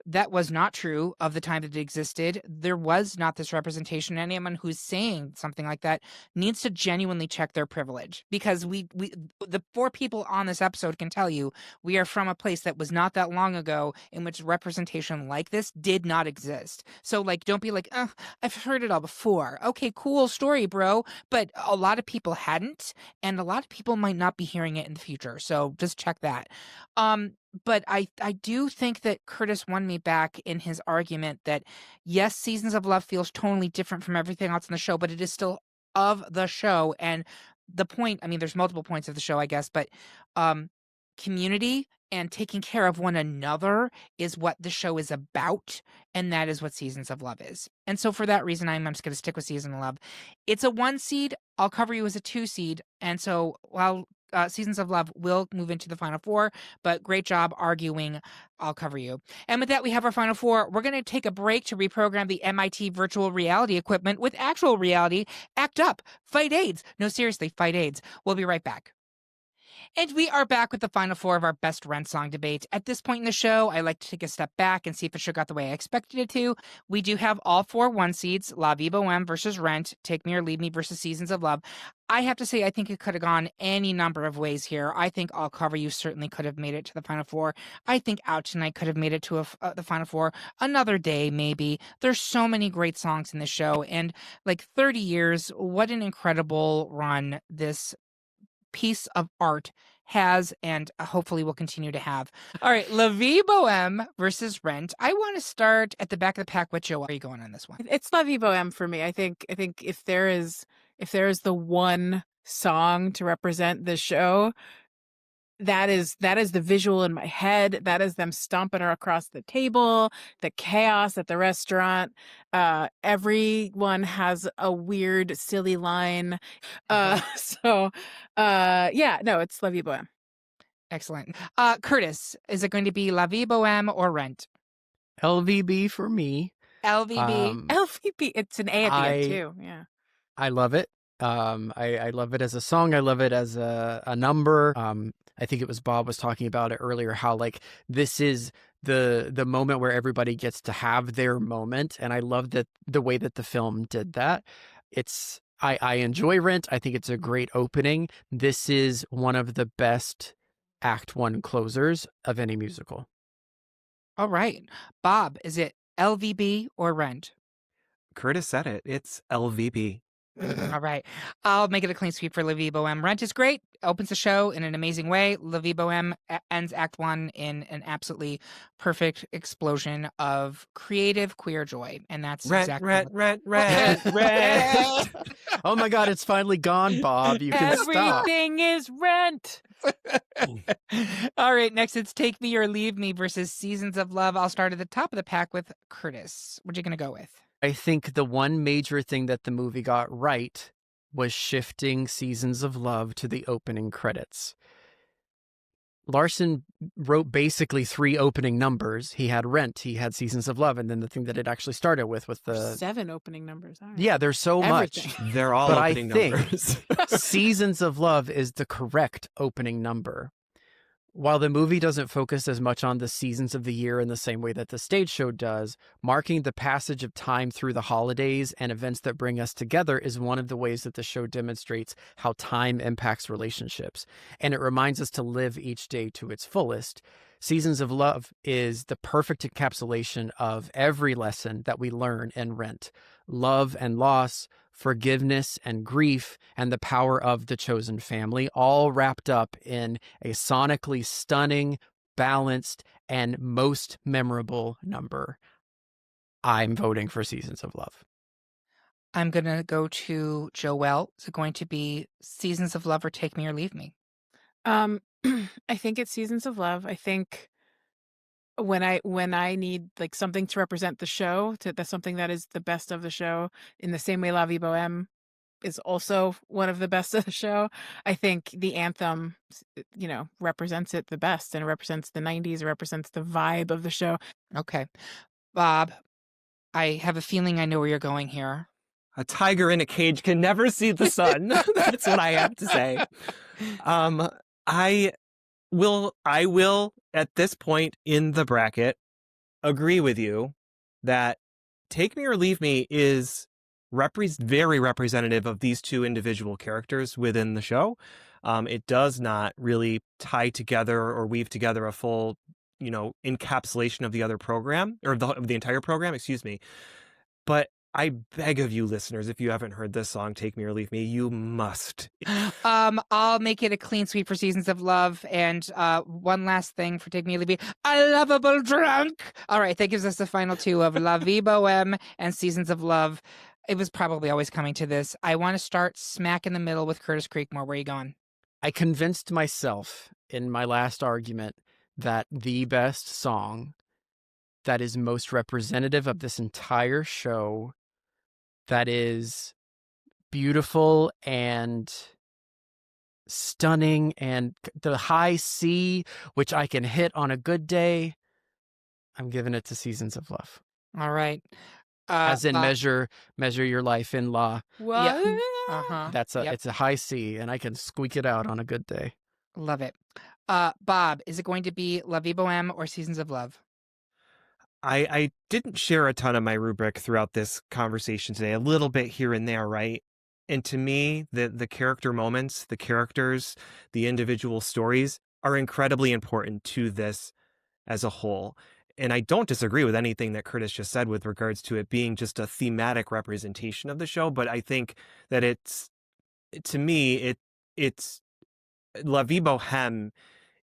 that was not true of the time that it existed. There was not this representation. Anyone who's saying something like that needs to genuinely check their privilege, because the 4 people on this episode can tell you we are from a place that was not that long ago in which representation like this did not exist. So don't be like, I've heard it all before. Okay, cool story, bro. But a lot of people hadn't, and a lot of people might not be hearing it in the future. So just check that. But I do think that Curtis won me back in his argument that, yes, Seasons of Love feels totally different from everything else in the show, but it is still of the show. And the point, there's multiple points of the show, I guess, but community and taking care of one another is what the show is about, and that is what Seasons of Love is. And so for that reason, I'm just going to stick with Seasons of Love. It's a 1 seed. I'll Cover You as a 2 seed. And so while Seasons of Love will move into the final 4, but great job arguing I'll Cover You. And with that, we have our final 4. We're going to take a break to reprogram the MIT virtual reality equipment with actual reality. Act up. Fight AIDS. No, seriously, fight AIDS. We'll be right back. And we are back with the final 4 of our best Rent song debate. At this point in the show, I like to take a step back and see if it shook out the way I expected it to. We do have all 4 1 seeds: La Vie Boheme versus Rent, Take Me or Leave Me versus Seasons of Love. I have to say, I think it could have gone any number of ways here. I think I'll Cover You certainly could have made it to the final 4. I think Out Tonight could have made it to the final 4. Another Day, maybe. There's so many great songs in this show. And 30 years, what an incredible run this piece of art has, and hopefully will continue to have. All right, La Vie Boheme versus Rent. I want to start at the back of the pack with Joelle. Where are you going on this one? It's La Vie Boheme for me. I think if there is the one song to represent the show, that is the visual in my head. That is them stomping her across the table, the chaos at the restaurant. Everyone has a weird, silly line. It's La Vie Boheme. Excellent. Curtis, is it going to be La Vie Boheme or Rent? LVB for me. LVB. LVB. It's an A at the end too. Yeah. I love it. I love it as a song. I love it as a number. I think it was Bob was talking about it earlier, how this is the moment where everybody gets to have their moment. And I love that the way that the film did that. I enjoy Rent. I think it's a great opening. This is one of the best Act 1 closers of any musical. All right. Bob, is it LVB or Rent? Curtis said it. It's LVB. All right. I'll make it a clean sweep for La Vie Boheme. Rent is great. Opens the show in an amazing way. La Vie Boheme ends Act 1 in an absolutely perfect explosion of creative queer joy. And that's Rent. Oh my God, it's finally gone, Bob. You can stop. Everything is Rent. All right, next it's Take Me or Leave Me versus Seasons of Love. I'll start at the top of the pack with Curtis. What are you going to go with? I think the one major thing that the movie got right was shifting Seasons of Love to the opening credits. Larson wrote basically 3 opening numbers. He had Rent, he had Seasons of Love, and then the thing that it actually started with the 7 opening numbers. All right. Yeah, there's so Everything. much. They're all But opening I think numbers. Seasons of Love is the correct opening number. While the movie doesn't focus as much on the seasons of the year in the same way that the stage show does, marking the passage of time through the holidays and events that bring us together is one of the ways that the show demonstrates how time impacts relationships. And it reminds us to live each day to its fullest. Seasons of Love is the perfect encapsulation of every lesson that we learn in Rent. Love and loss, forgiveness and grief, and the power of the chosen family, all wrapped up in a sonically stunning, balanced, and most memorable number. I'm voting for Seasons of Love. I'm going to go to Joelle. Is it going to be Seasons of Love or Take Me or Leave Me? I think it's Seasons of Love. I think when I need like something to represent the show, that's something that is the best of the show, in the same way La Vie Boheme is also one of the best of the show. I think the anthem, represents it the best, and it represents the 90s, it represents the vibe of the show. Okay. Bob, I have a feeling I know where you're going here. A tiger in a cage can never see the sun. That's what I have to say. I will at this point in the bracket agree with you that Take Me or Leave Me is very representative of these two individual characters within the show. It does not really tie together or weave together a full, encapsulation of the other program, or of the entire program, excuse me. But I beg of you, listeners, if you haven't heard this song, Take Me or Leave Me, you must. I'll make it a clean sweep for Seasons of Love. And one last thing for Take Me or Leave Me, a lovable drunk. All right, that gives us the final two of La Vie Boheme and Seasons of Love. It was probably always coming to this. I want to start smack in the middle with Curtis Creekmore. Where are you going? I convinced myself in my last argument that the best song that is most representative of this entire show, that is beautiful and stunning, and the high C, which I can hit on a good day, I'm giving it to Seasons of Love. All right. As in measure your life in law. What? Yeah. Uh-huh. It's a high C, and I can squeak it out on a good day. Love it. Bob, is it going to be La Vie Boheme or Seasons of Love? I didn't share a ton of my rubric throughout this conversation today, a little bit here and there, right? And to me, the character moments, the characters, the individual stories are incredibly important to this as a whole. And I don't disagree with anything that Curtis just said with regards to it being just a thematic representation of the show. But I think that it's La Vie Boheme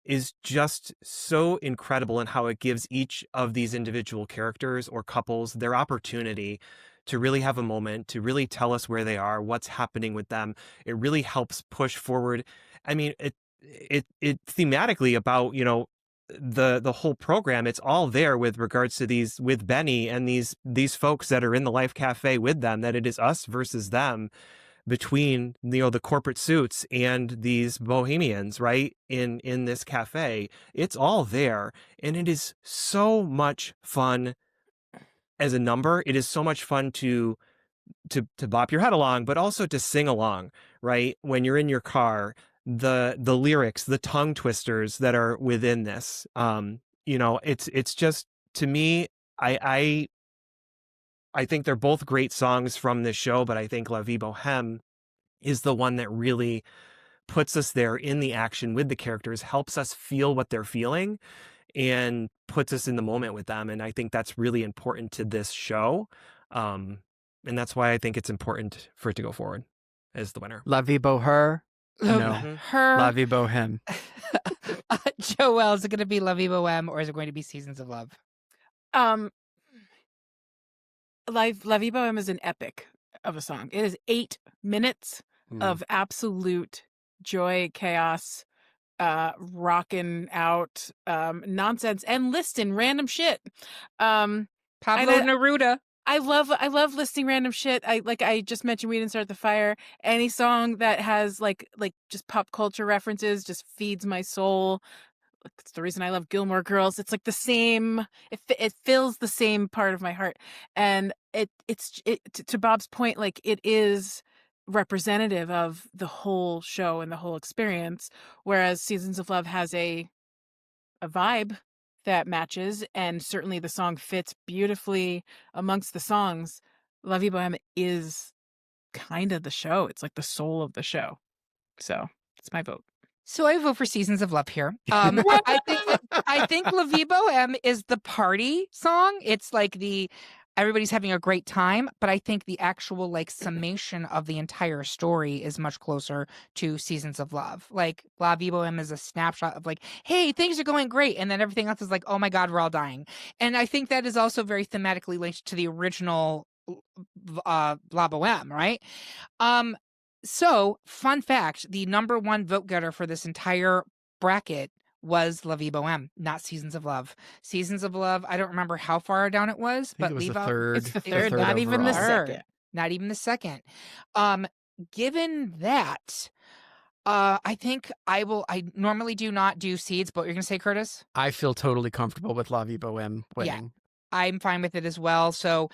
is just so incredible in how it gives each of these individual characters or couples their opportunity to really have a moment, to really tell us where they are, what's happening with them. It really helps push forward. I mean, it thematically about, the whole program, it's all there with regards to with Benny and these folks that are in the Life Cafe with them, that it is us versus them, between the corporate suits and these bohemians, right, in this cafe. It's all there, and it is so much fun as a number. It is so much fun to bop your head along, but also to sing along, right, when you're in your car. The lyrics, the tongue twisters that are within this, it's just, to me, I think they're both great songs from this show, but I think La Vie Boheme is the one that really puts us there in the action with the characters, helps us feel what they're feeling, and puts us in the moment with them. And I think that's really important to this show. And that's why I think it's important for it to go forward as the winner. La Vie Boheme. No. Her. La Vie Boheme. Joelle, is it going to be La Vie Boheme or is it going to be Seasons of Love? La Vie Boheme is an epic of a song. It is 8 minutes of absolute joy, chaos, rocking out, nonsense, and listing random shit. Pablo Neruda. I love listing random shit. I just mentioned We Didn't Start the Fire. Any song that has like just pop culture references just feeds my soul. It's the reason I love Gilmore Girls. It's like the same. It fills the same part of my heart, and it's to Bob's point, like it is representative of the whole show and the whole experience. Whereas Seasons of Love has a a vibe that matches, and certainly the song fits beautifully amongst the songs. La Vie Boheme is kind of the show. It's like the soul of the show. So it's my vote. So I vote for Seasons of Love here. I think La Vie Boheme is the party song. It's like everybody's having a great time, but I think the actual like summation of the entire story is much closer to Seasons of Love. Like La Vie Boheme is a snapshot of like, hey, things are going great, and then everything else is like, oh my God, we're all dying. And I think that is also very thematically linked to the original La Boheme, right? So, fun fact, the number one vote getter for this entire bracket was La Vie Boheme, not Seasons of Love. Seasons of Love, I don't remember how far down it was, I think but it was leave the out. third. It's the third, not even the overall. second. Not even the second. Given that, I think I normally do not do seeds, but what you're going to say, Curtis? I feel totally comfortable with La Vie Boheme winning. I'm fine with it as well. So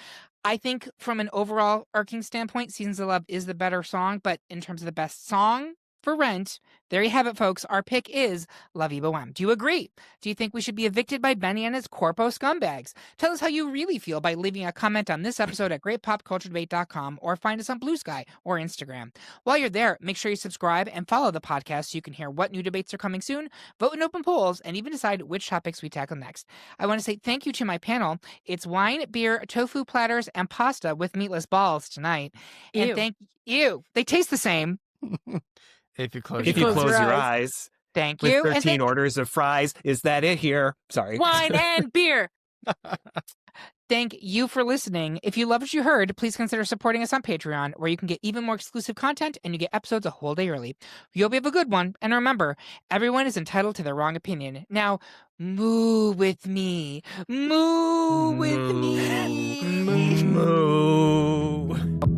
I think from an overall arcing standpoint, Seasons of Love is the better song. But in terms of the best song for Rent, there you have it, folks. Our pick is La Vie Boheme. Do you agree? Do you think we should be evicted by Benny and his corpo scumbags? Tell us how you really feel by leaving a comment on this episode at greatpopculturedebate.com or find us on Blue Sky or Instagram. While you're there, make sure you subscribe and follow the podcast so you can hear what new debates are coming soon, vote in open polls, and even decide which topics we tackle next. I want to say thank you to my panel. It's wine, beer, tofu platters, and pasta with meatless balls tonight. Ew. And thank you. They taste the same. If you close, If you close your eyes. Thank With you. 13 orders of fries. Is that it here? Sorry. Wine and beer. Thank you for listening. If you love what you heard, please consider supporting us on Patreon, where you can get even more exclusive content and you get episodes a whole day early. We hope you have a good one. And remember, everyone is entitled to their wrong opinion. Now, moo with me. Moo with me. Moo.